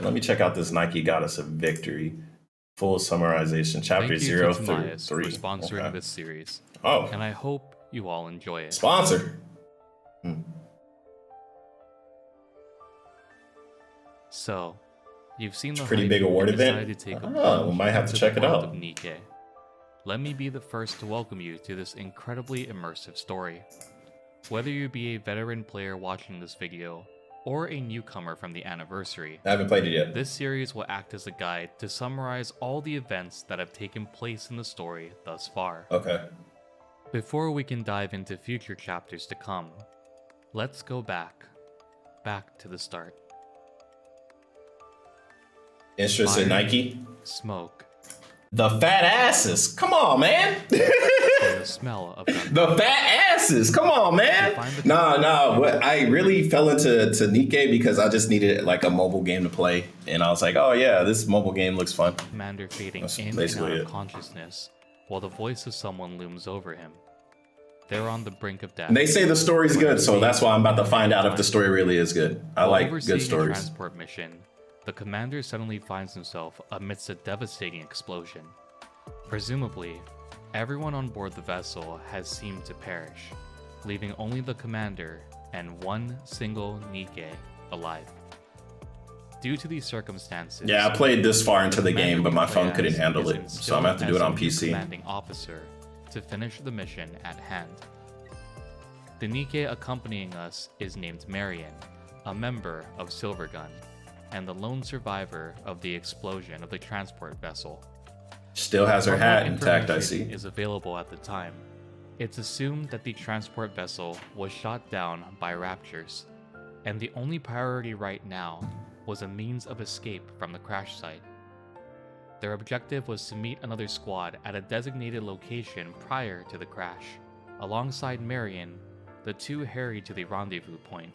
Let me check out this Nike Goddess of Victory. Full summarization, chapter 0 through 3. For sponsoring this series. Oh. And I hope you all enjoy it. Sponsor. So, you've seen the pretty big award event. To take We might have to check it out. NIKKE. Let me be the first to welcome you to this incredibly immersive story. Whether you be a veteran player watching this video, or a newcomer from the anniversary, I haven't played it yet. This series will act as a guide to summarize all the events that have taken place in the story thus far. Okay. Before we can dive into future chapters to come, let's go back to the start. Interest in Nike? Smoke. The fat asses. Come on, man. The smell of the fat asses. Come on, man. Nah. What I really fell into NIKKE because I just needed like a mobile game to play, and I was like, oh yeah, this mobile game looks fun. Commander fading in and out of consciousness, while the voice of someone looms over him. They're on the brink of death. And they say the story's good, so that's why I'm about to find out if the story really is good. I like good stories. A transport mission, the commander suddenly finds himself amidst a devastating explosion. Presumably, everyone on board the vessel has seemed to perish, leaving only the commander and one single NIKKE alive. Due to these circumstances, yeah, I played this far into the game, but my phone couldn't handle it, so I'm gonna have to do it on PC. Commanding officer to finish the mission at hand. The NIKKE accompanying us is named Marion, a member of Silvergun, and the lone survivor of the explosion of the transport vessel. Still has her hat intact, I see. Is available at the time. It's assumed that the transport vessel was shot down by Raptures, and the only priority right now was a means of escape from the crash site. Their objective was to meet another squad at a designated location prior to the crash. Alongside Marion, the two hurried to the rendezvous point,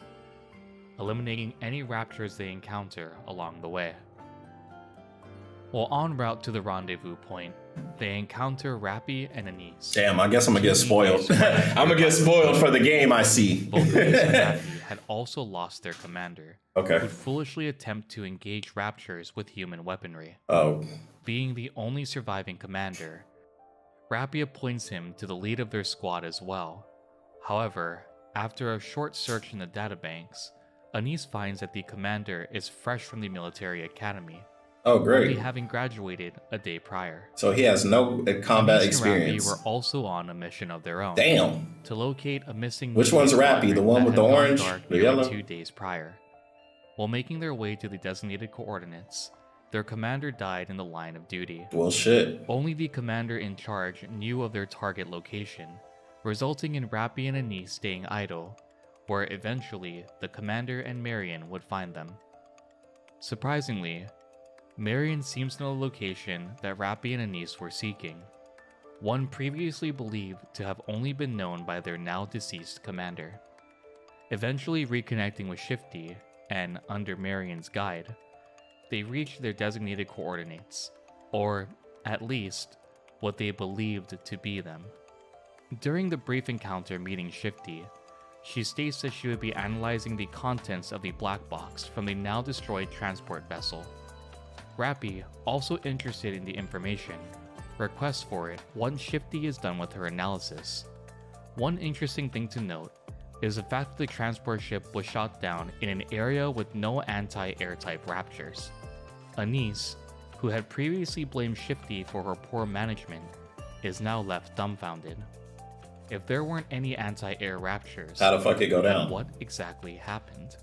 eliminating any Raptors they encounter along the way. While en route to the rendezvous point, they encounter Rappy and Anise. Damn, I guess I'm gonna get spoiled. I'm gonna get spoiled for the game, I see. Both Anise and Rappy had also lost their commander, okay, who foolishly attempt to engage Raptures with human weaponry. Oh. Being the only surviving commander, Rappy appoints him to the lead of their squad as well. However, after a short search in the databanks, Anise finds that the commander is fresh from the military academy. Oh, great. Only having graduated a day prior. So he has no combat experience. Rappy were also on a mission of their own. Damn. To locate a missing... Which one's Rappy? The one with the orange? The yellow? 2 days prior. While making their way to the designated coordinates, their commander died in the line of duty. Well, shit. Only the commander in charge knew of their target location, resulting in Rappy and Anise staying idle, where eventually the commander and Marion would find them. Surprisingly, Marion seems to know the location that Rappy and Anise were seeking, one previously believed to have only been known by their now deceased commander. Eventually reconnecting with Shifty, and under Marion's guide, they reached their designated coordinates, or at least what they believed to be them. During the brief encounter meeting Shifty, she states that she would be analyzing the contents of the black box from the now destroyed transport vessel. Rappy, also interested in the information, requests for it once Shifty is done with her analysis. One interesting thing to note is the fact that the transport ship was shot down in an area with no anti-air type Raptors. Anise, who had previously blamed Shifty for her poor management, is now left dumbfounded. If there weren't any anti-air Raptors, how the fuck it go down? What exactly happened?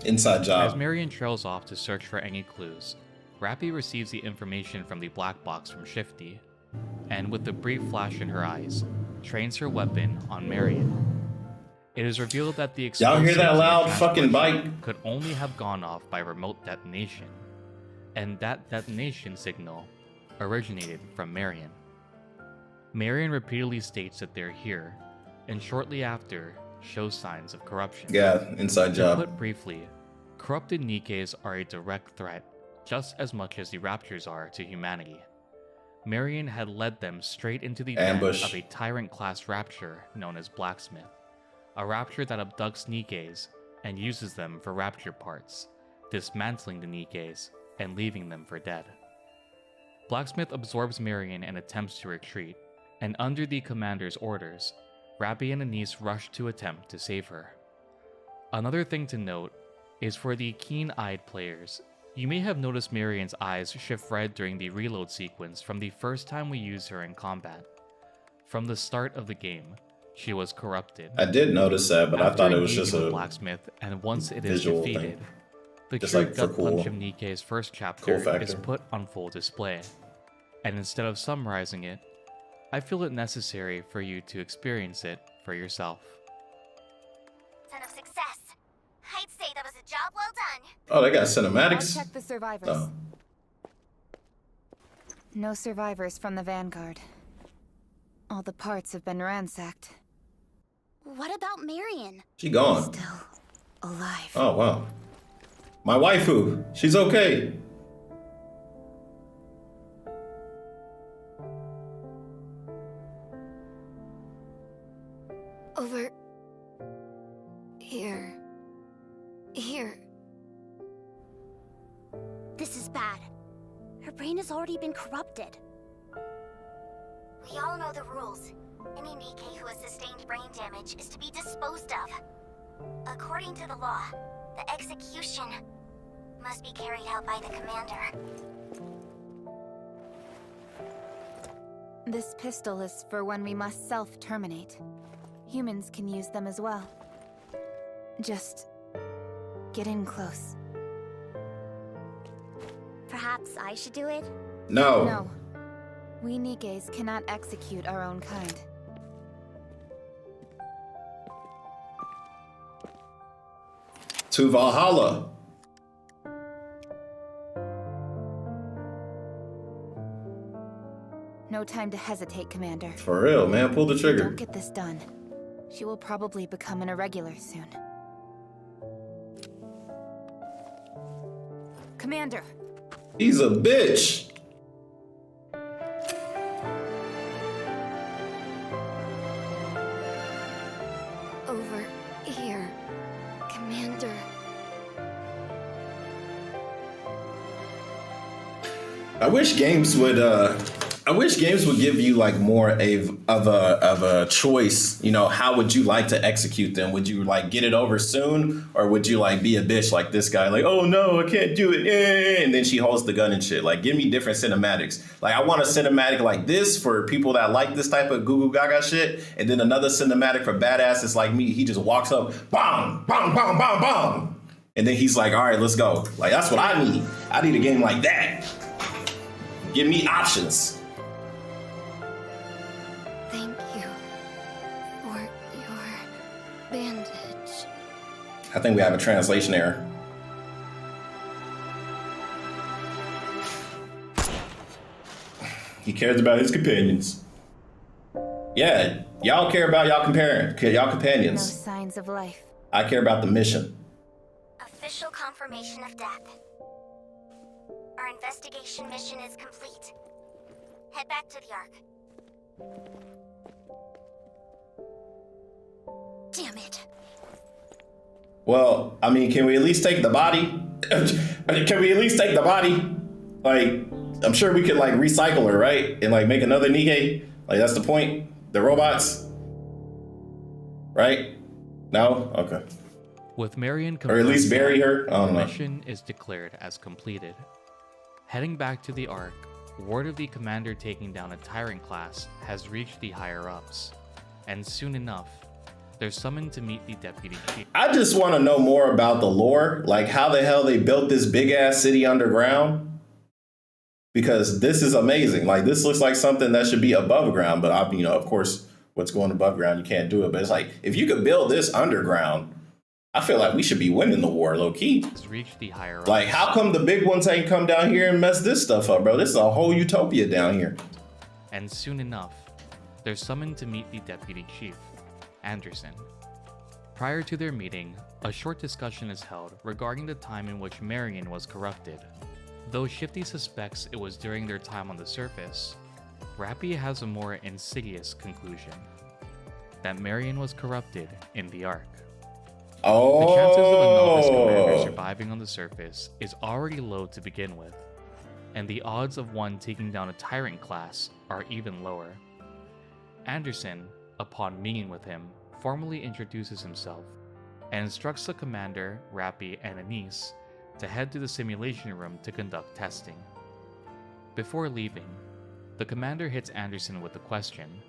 Inside job. As Marion trails off to search for any clues, Rappy receives the information from the black box from Shifty, and with a brief flash in her eyes, trains her weapon on Marion. It is revealed that the y'all hear that loud fucking bite? Could only have gone off by remote detonation, and that detonation signal originated from Marion. Marion repeatedly states that they're here, and shortly after, shows signs of corruption. Yeah, inside job. To put briefly, corrupted NIKKEs are a direct threat, just as much as the Raptors are to humanity. Marion had led them straight into the den of a tyrant-class Rapture known as Blacksmith, a Rapture that abducts NIKKEs and uses them for Rapture parts, dismantling the NIKKEs and leaving them for dead. Blacksmith absorbs Marion and attempts to retreat, and under the commander's orders, Rappy and Anise rush to attempt to save her. Another thing to note is for the keen-eyed players, you may have noticed Marion's eyes shift red during the reload sequence from the first time we used her in combat. From the start of the game, she was corrupted. I did notice that, but After I thought it was just engaging a the blacksmith, and once it is visual defeated, thing. the Just true like for gut cool- punch of Nikke's first chapter cool is factor. put on full display. And instead of summarizing it, I feel it necessary for you to experience it for yourself. Ton of success. I'd say that was a job well done. Oh, they got I'll cinematics. check the survivors. Oh, No survivors from the Vanguard. All the parts have been ransacked. What about Marion? she gone. Still alive. Oh wow, my waifu. She's okay. Over here. Here. This is bad. Her brain has already been corrupted. We all know the rules. Any Nikke who has sustained brain damage is to be disposed of. According to the law, the execution must be carried out by the commander. This pistol is for when we must self-terminate. Humans can use them as well. Just get in close. Perhaps I should do it? No. No. We Nikkes cannot execute our own kind. To Valhalla. No time to hesitate, Commander. For real, man. Pull the Don't trigger. get this done. She will probably become an irregular soon. Commander! He's a bitch. Over here, Commander. I wish games would give you like more of a choice. You know, how would you like to execute them? Would you like get it over soon, or would you like be a bitch like this guy? Like, oh no, I can't do it. And then she holds the gun and shit. Like, give me different cinematics. Like, I want a cinematic like this for people that like this type of goo goo gaga shit, and then another cinematic for badasses like me. He just walks up, bam, bam, bam, bam, bam, and then he's like, all right, let's go. Like, that's what I need. I need a game like that. Give me options. Thank you for your bandage. I think we have a translation error. He cares about his companions. Yeah, y'all care about y'all No companions. signs of life. I care about the mission. Official confirmation of death. Our investigation mission is complete. Head back to the Ark. Damn it. Well, I mean, can we at least take the body? Can we at least take the body? Like, I'm sure we could like recycle her, right? And like make another Nikke. Like, that's the point. The robots, right? No? Okay. With Marion Or at least confirmed bury dead, her? I don't the know. mission is declared as completed. Heading back to the Ark, word of the commander taking down a tyrant class has reached the higher-ups, and soon enough, they're summoned to meet the deputy chief. I just want to know more about the lore, like how the hell they built this big ass city underground. Because this is amazing. Like, this looks like something that should be above ground, but of course, what's going above ground, you can't do it. But it's like, if you could build this underground, I feel like we should be winning the war, low key. Has reached the higher-ups. Like, how come the big ones ain't come down here and mess this stuff up, bro? This is a whole utopia down here. And soon enough, they're summoned to meet the deputy chief, Anderson. Prior to their meeting, a short discussion is held regarding the time in which Marion was corrupted. Though Shifty suspects it was during their time on the surface, Rappy has a more insidious conclusion: that Marion was corrupted in the Ark. The chances of a novice commander Oh. surviving on the surface is already low to begin with, and the odds of one taking down a tyrant class are even lower. Anderson, upon meeting with him, formally introduces himself and instructs the commander, Rappy, and Anise to head to the simulation room to conduct testing. Before leaving, the commander hits Anderson with a question,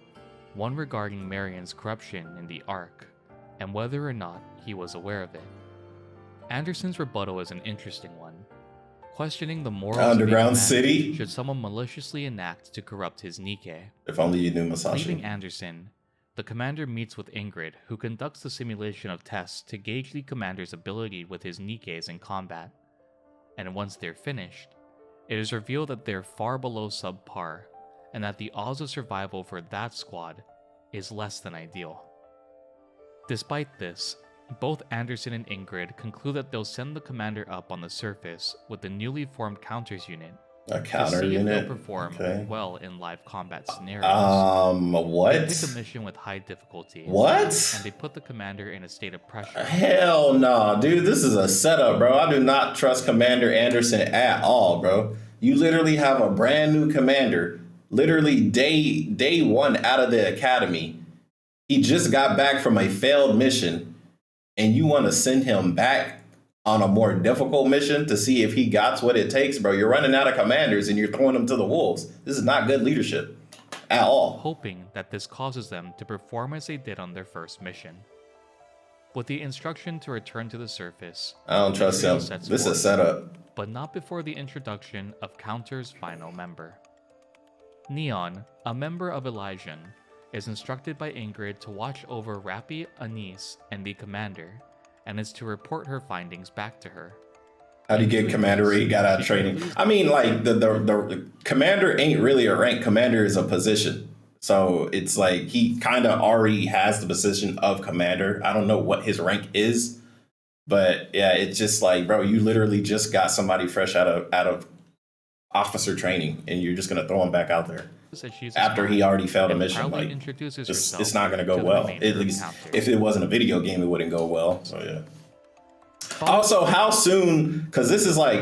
one regarding Marion's corruption in the Ark, and whether or not he was aware of it. Anderson's rebuttal is an interesting one, questioning the morals Underground of a commander City? should someone maliciously enact to corrupt his NIKKE. If only you knew Masashi. Leaving Anderson, the commander meets with Ingrid, who conducts the simulation of tests to gauge the commander's ability with his NIKKEs in combat. And once they're finished, it is revealed that they're far below subpar, and that the odds of survival for that squad is less than ideal. Despite this, both Anderson and Ingrid conclude that they'll send the commander up on the surface with the newly formed counters unit A to counter see if unit. they'll perform Okay. well in live combat scenarios. They What? pick a mission with high difficulty, What? and they put the commander in a state of pressure. Hell no, dude. This is a setup, bro. I do not trust Commander Anderson at all, bro. You literally have a brand new commander, literally day one out of the academy. He just got back from a failed mission, and you want to send him back on a more difficult mission to see if he got what it takes, bro. You're running out of commanders and you're throwing them to the wolves. This is not good leadership at all. Hoping that this causes them to perform as they did on their first mission. With the instruction to return to the surface, I don't trust the trio him. sets This is a forth, setup. but not before the introduction of Counter's final member. Neon, a member of Elysian, is instructed by Ingrid to watch over Rappy, Anise, and the commander, and is to report her findings back to her. How do you get commander? He got out of training. I mean, like the commander ain't really a rank. Commander is a position. So it's like he kind of already has the position of commander. I don't know what his rank is, but yeah, it's just like, bro, you literally just got somebody fresh out of officer training, and you're just gonna throw him back out there after he already failed a mission. Like, it's not gonna go well. At least if it wasn't a video game, it wouldn't go well. So yeah. Also, how soon? Because this is like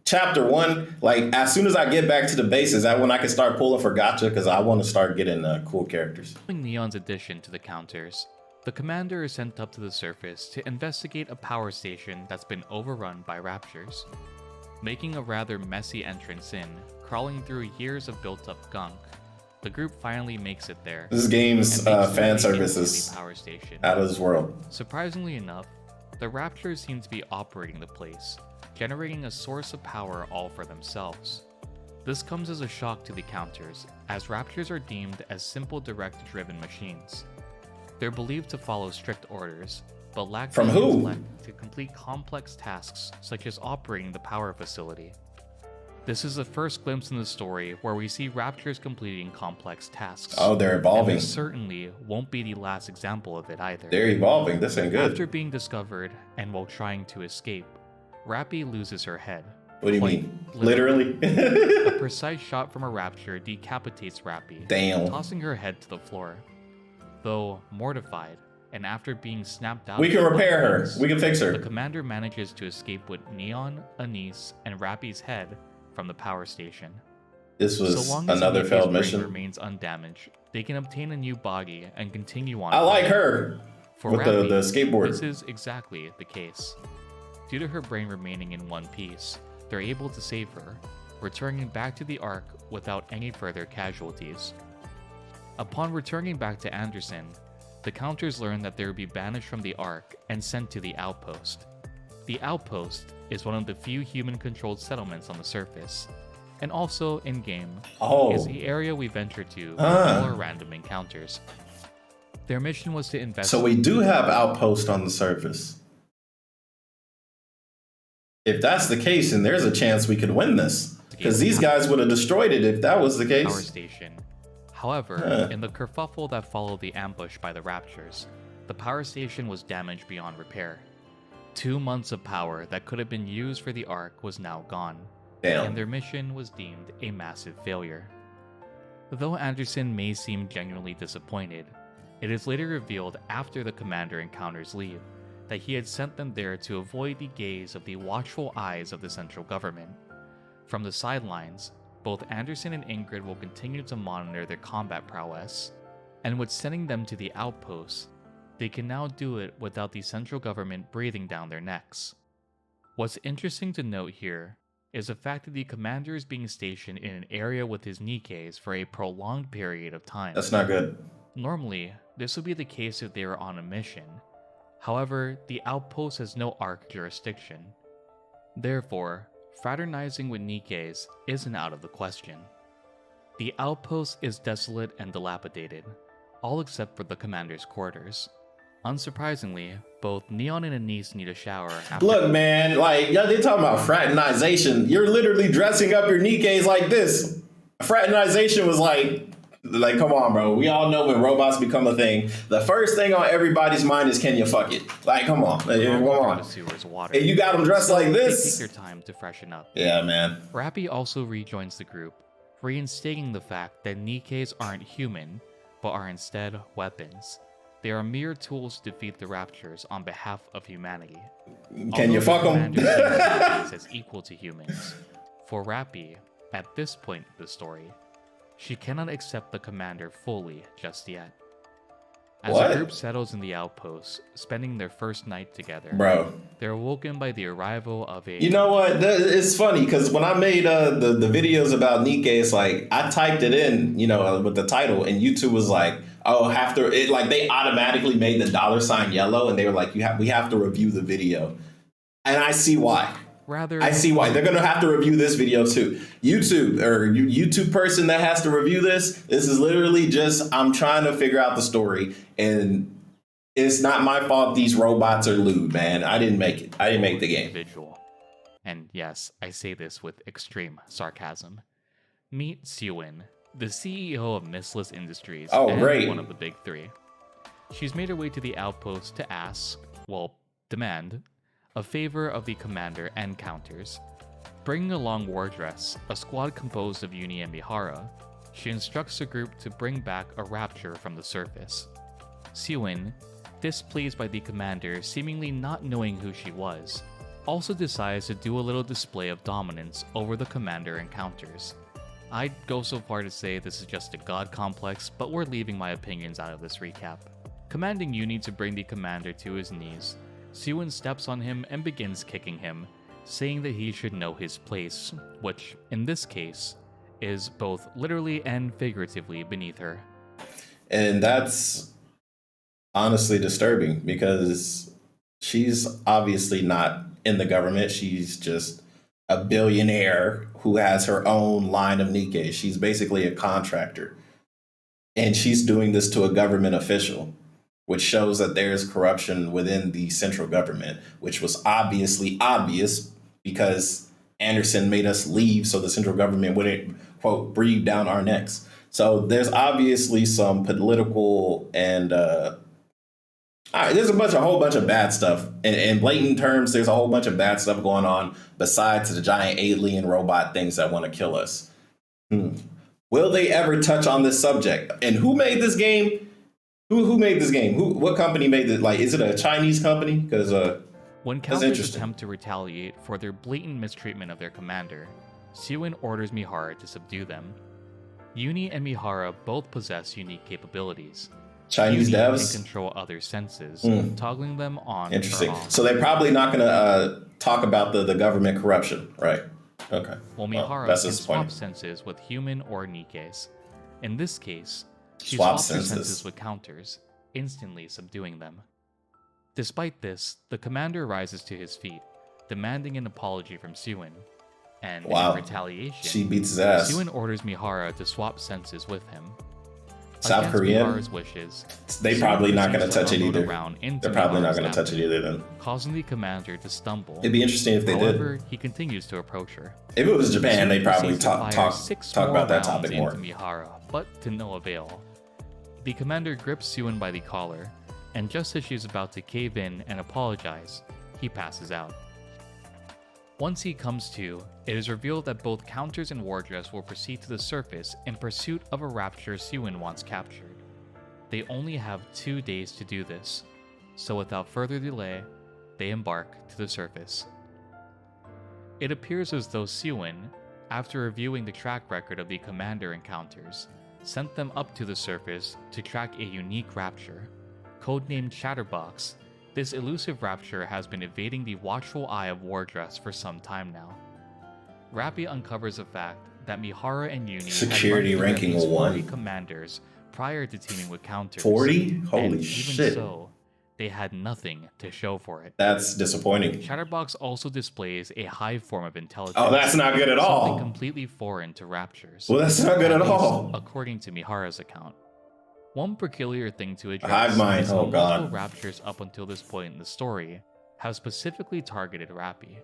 chapter 1. Like, as soon as I get back to the base, is that when I can start pulling for gacha? Because I want to start getting cool characters. Following Neon's addition to the counters, the commander is sent up to the surface to investigate a power station that's been overrun by raptures. Making a rather messy entrance in, crawling through years of built-up gunk, the group finally makes it there. This game's and makes fan their way into services the power station. out of this world. Surprisingly enough, the Raptors seem to be operating the place, generating a source of power all for themselves. This comes as a shock to the counters, as Raptors are deemed as simple direct-driven machines. They're believed to follow strict orders, but lack From the who? intellect to complete complex tasks such as operating the power facility. This is the first glimpse in the story where we see Raptors completing complex tasks. Oh, they're And evolving. this certainly won't be the last example of it either. They're evolving. This ain't good. After being discovered, and while trying to escape, Rappy loses her head. What do you Quite mean? Literally? A precise shot from a rapture decapitates Rappy, Damn. tossing her head to the floor. Though mortified, and after being snapped out, We can of repair her. bullets, We can fix the her. commander manages to escape with Neon, Anise, and Rappy's head from the power station. This was So long as another Anise's failed brain mission. remains undamaged, they can obtain a new body and continue on. I like fighting. her For with Rappy, the skateboard. this is exactly the case. Due to her brain remaining in one piece, they're able to save her, returning back to the Ark without any further casualties. Upon returning back to Anderson, the Counters learn that they will be banished from the Ark and sent to the Outpost. The Outpost is one of the few human-controlled settlements on the surface, and also in-game is the area we venture to for all our random encounters. Their mission was to investigate. So we do have Outpost on the surface. If that's the case, then there's a chance we could win this. Because these guys would have destroyed it if that was the Power case. station. However, in the kerfuffle that followed the ambush by the Raptures, the power station was damaged beyond repair. 2 months of power that could have been used for the Ark was now gone, Damn. and their mission was deemed a massive failure. Though Anderson may seem genuinely disappointed, it is later revealed after the commander encounters leave that he had sent them there to avoid the gaze of the watchful eyes of the central government. From the sidelines, both Anderson and Ingrid will continue to monitor their combat prowess, and with sending them to the Outpost, they can now do it without the central government breathing down their necks. What's interesting to note here is the fact that the commander is being stationed in an area with his Nikkes for a prolonged period of time. That's not good. Normally, this would be the case if they were on a mission. However, the Outpost has no ARC jurisdiction. Therefore, fraternizing with Nikkes isn't out of the question. The Outpost is desolate and dilapidated, all except for the commander's quarters. Unsurprisingly, both Neon and Anise need a shower after— Look, man, like, y'all, they talking about fraternization. You're literally dressing up your Nikkes like this. Fraternization was like, come on, bro. We all know when robots become a thing, the first thing on everybody's mind is, can you fuck it? Like, come on. Like, come on. And you got them dressed like this? Take your time to freshen up. Yeah, man. Rappy also rejoins the group, reinstating the fact that Nikkes aren't human, but are instead weapons. They are mere tools to defeat the Raptures on behalf of humanity. Can you fuck them? As equal to humans. For Rappy, at this point in the story, she cannot accept the commander fully just yet. As the group settles in the Outpost, spending their first night together, bro, they're awoken by the arrival of a— You know what? It's funny because when I made the videos about Nikke, it's like I typed it in, with the title, and YouTube was like, "Oh, after it," like they automatically made the $ yellow, and they were like, we have to review the video," and I see why. I see why. They're gonna have to review this video too. YouTube person that has to review this is literally just, I'm trying to figure out the story, and it's not my fault these robots are lewd, man. I didn't make it. I didn't make the game. Individual. And yes, I say this with extreme sarcasm. Meet Siwin, the CEO of Missless Industries, and great. One of the big three. She's made her way to the Outpost to ask, demand, a favor of the commander and counters. Bringing along Wardress, a squad composed of Uni and Mihara, she instructs the group to bring back a rapture from the surface. Siwin, displeased by the commander seemingly not knowing who she was, also decides to do a little display of dominance over the commander encounters. I'd go so far to say this is just a god complex, but we're leaving my opinions out of this recap. Commanding Uni to bring the commander to his knees, Siwin steps on him and begins kicking him, saying that he should know his place, which, in this case, is both literally and figuratively beneath her. And that's honestly disturbing because she's obviously not in the government. She's just a billionaire who has her own line of Nikke. She's basically a contractor. And she's doing this to a government official, which shows that there's corruption within the central government, which was obviously obvious because Anderson made us leave so the central government wouldn't, quote, breathe down our necks. So there's obviously some political and there's a whole bunch of bad stuff. In blatant terms, there's a whole bunch of bad stuff going on besides the giant alien robot things that want to kill us. Will they ever touch on this subject? And who made this game? Who made this game? What company made it? Like, is it a Chinese company? Because when counters attempt to retaliate for their blatant mistreatment of their commander, Siwin orders Mihara to subdue them. Uni and Mihara both possess unique capabilities. Chinese Uni devs can control other senses, toggling them on. Interesting. Or off. So they're probably not going to talk about the government corruption, right? Okay. Well, Mihara can swap senses with human or Nikkes. In this case, she swaps her senses with counters, instantly subduing them. Despite this, the commander rises to his feet, demanding an apology from Siwin. And in retaliation, she beats his ass. Siwin orders Mihara to swap senses with him. South Korean? Mihara's wishes, they probably not going to touch it either. They're probably not going to touch it either then. Causing the commander to stumble. It'd be interesting if they However, did. he continues to approach her. If it was Japan, they'd probably talk about that topic more. Mihara, but to no avail. The commander grips Siwin by the collar, and just as she's about to cave in and apologize, he passes out. Once he comes to, it is revealed that both Counters and Wardress will proceed to the surface in pursuit of a rapture Siwin wants captured. They only have 2 days to do this, so without further delay, they embark to the surface. It appears as though Siwon, after reviewing the track record of the commander encounters, sent them up to the surface to track a unique rapture. Codenamed Chatterbox, this elusive rapture has been evading the watchful eye of Wardress for some time now. Rappy uncovers the fact that Mihara and Uni Security had ranking at least 40 1. commanders prior to teaming with Counters. 40? Holy and shit. Even so, they had nothing to show for it. That's disappointing. Chatterbox also displays a high form of intelligence. Oh, that's not good at all. Something completely foreign to Raptures. Well, that's not good at least all. According to Mihara's account. One peculiar thing to address Hive mind, is oh how god. multiple Raptures up until this point in the story have specifically targeted Rappy.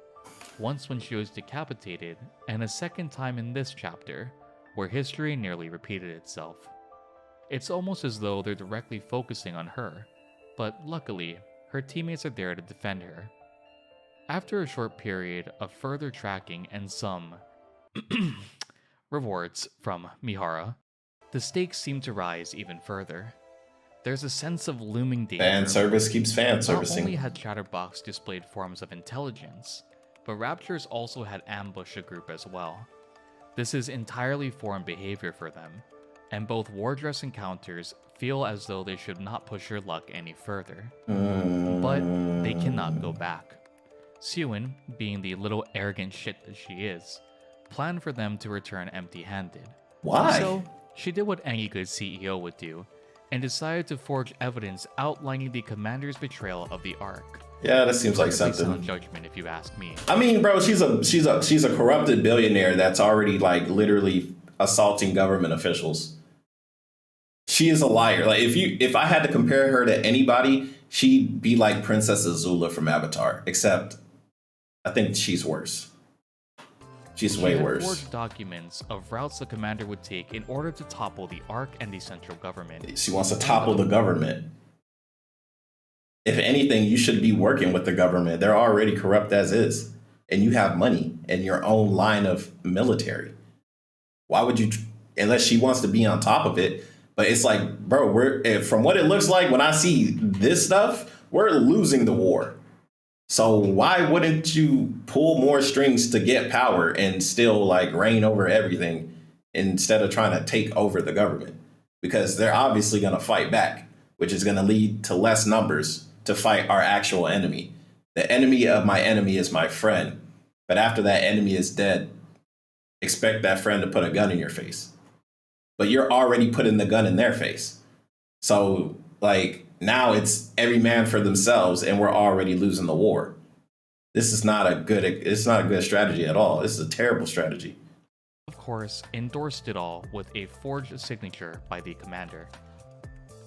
Once when she was decapitated, and a second time in this chapter, where history nearly repeated itself. It's almost as though they're directly focusing on her, but luckily, her teammates are there to defend her. After a short period of further tracking and some rewards from Mihara, the stakes seem to rise even further. There's a sense of looming danger. Fan service keeps fan servicing. Not only had Chatterbox displayed forms of intelligence, but Raptures also had ambushed a group as well. This is entirely foreign behavior for them, and both Wardress and Counters feel as though they should not push their luck any further. But they cannot go back. Siwon, being the little arrogant shit that she is, planned for them to return empty-handed. Why? So, she did what any good CEO would do, and decided to forge evidence outlining the commander's betrayal of the Ark. Yeah, that seems like Perfectly something. sound judgment, if you ask me. I mean, bro, she's a corrupted billionaire that's already like literally assaulting government officials. She is a liar. Like if I had to compare her to anybody, she'd be like Princess Azula from Avatar, except I think she's worse. She's way She had worse. forged documents of routes the commander would take in order to topple the Ark and the central government. She wants to topple the government. If anything, you should be working with the government. They're already corrupt as is. And you have money and your own line of military. Why would you, unless she wants to be on top of it. But it's like, bro, from what it looks like, when I see this stuff, we're losing the war. So why wouldn't you pull more strings to get power and still like reign over everything instead of trying to take over the government? Because they're obviously going to fight back, which is going to lead to less numbers to fight our actual enemy. The enemy of my enemy is my friend. But after that enemy is dead, expect that friend to put a gun in your face. But you're already putting the gun in their face. So like now it's every man for themselves and we're already losing the war. It's not a good strategy at all. This is a terrible strategy. Of course, endorsed it all with a forged signature by the commander.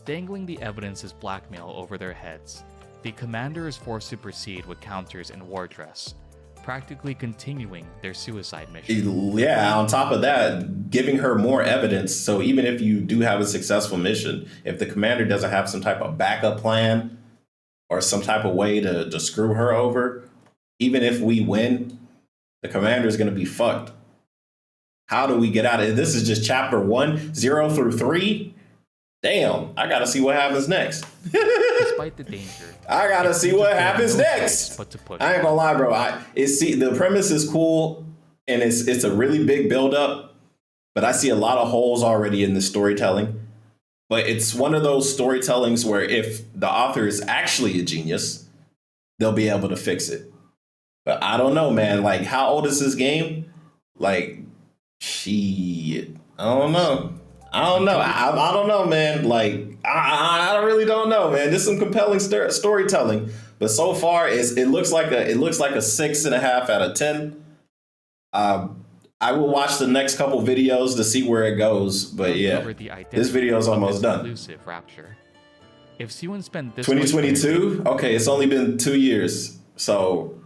Dangling the evidence as blackmail over their heads, the commander is forced to proceed with Counters and Wardress, practically continuing their suicide mission. Yeah, on top of that, giving her more evidence. So even if you do have a successful mission, if the commander doesn't have some type of backup plan or some type of way to screw her over, even if we win, the commander is going to be fucked. How do we get out of it? This is just chapter 1, 0 through 3. Damn, I got to see what happens next. Despite the danger, I got to see what happens next. But to push I ain't gonna lie, bro. The premise is cool and it's a really big build up, but I see a lot of holes already in the storytelling. But it's one of those storytellings where if the author is actually a genius, they'll be able to fix it. But I don't know, man. Like, how old is this game? Like, shit. I don't know. I don't know, man. Like, I really don't know, man. There's some compelling storytelling, but so far it looks like a 6.5 out of 10. I will watch the next couple videos to see where it goes, but yeah, this video is almost done. Elusive rapture. If Siwon spent this 2022, okay, it's only been 2 years, so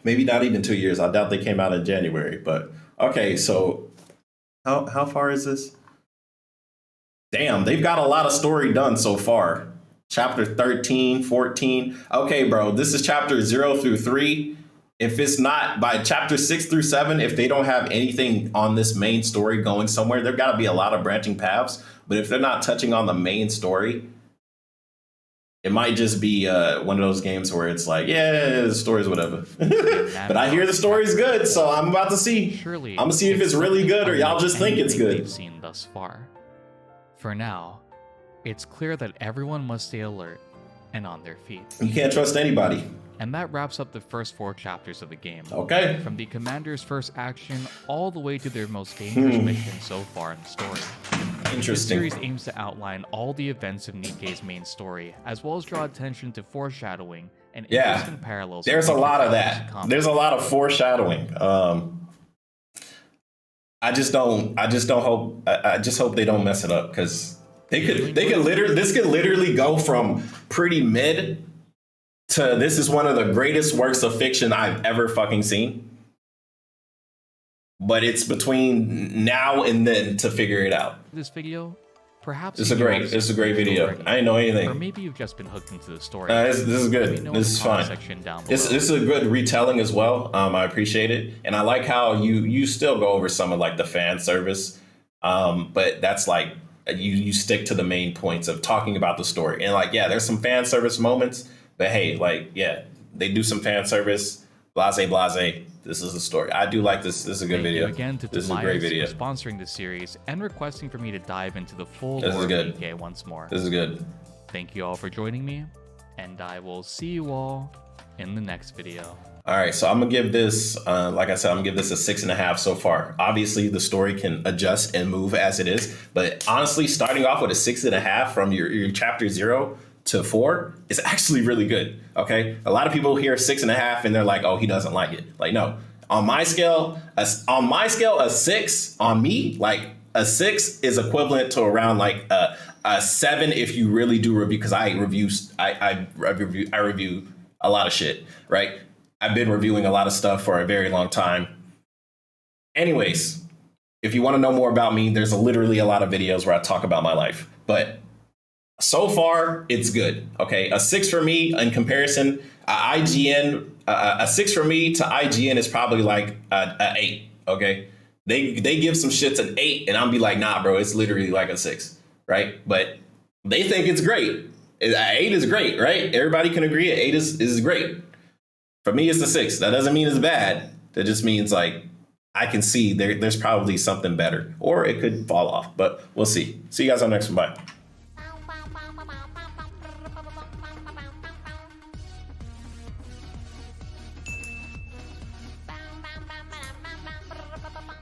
maybe not even 2 years. I doubt they came out in January, but okay. So how far is this? Damn, they've got a lot of story done so far. Chapter 13, 14. Okay, bro, this is chapter 0 through 3. If it's not by chapter 6 through 7, if they don't have anything on this main story going somewhere, there got to be a lot of branching paths. But if they're not touching on the main story, It might just be one of those games where it's like, yeah, the story's whatever. But I hear the story's good, so I'm about to see. Surely, I'm gonna see if it's really good or y'all just think it's good. They've seen thus far. For now, it's clear that everyone must stay alert and on their feet. You can't trust anybody. And that wraps up the first 4 chapters of the game. Okay. From the commander's first action all the way to their most dangerous mission so far in the story. Interesting. This series aims to outline all the events of NIKKE's main story, as well as draw attention to foreshadowing and interesting parallels. There's a lot of that. There's a lot of foreshadowing. I just hope they don't mess it up, because this could literally go from pretty mid to this is one of the greatest works of fiction I've ever fucking seen. But it's between now and then to figure it out. This video, perhaps it's a great video. I didn't know anything. Or maybe you've just been hooked into the story. This is good. This is fine. This is a good retelling as well. I appreciate it, and I like how you still go over some of like the fan service, but that's like you stick to the main points of talking about the story. And like, yeah, there's some fan service moments, but hey, like, yeah, they do some fan service. Blase, blase. This is the story. I do like this. This is a good video. Again to this is a great video. For sponsoring this series and requesting for me to dive into the full lore of NIKKE once more. This is good. Thank you all for joining me, and I will see you all in the next video. All right, so I'm gonna give this, like I said, I'm gonna give this a 6.5 so far. Obviously, the story can adjust and move as it is, but honestly, starting off with a 6.5 from your chapter 0 to 4 is actually really good. Okay, a lot of people hear 6.5 and they're like, "Oh, he doesn't like it." Like, no, on my scale, a 6 on me, like a 6 is equivalent to around like a 7 if you really do review, because I review a lot of shit, right? I've been reviewing a lot of stuff for a very long time. Anyways, if you want to know more about me, there's literally a lot of videos where I talk about my life. But so far, it's good. Okay, a 6 for me in comparison, IGN, a 6 for me to IGN is probably like a 8. Okay, they give some shits an 8, and I'm be like, nah, bro, it's literally like a 6, right? But they think it's great. 8 is great, right? Everybody can agree 8 is great. For me, it's a 6. That doesn't mean it's bad. That just means like I can see there's probably something better, or it could fall off. But we'll see. See you guys on the next one. Bye.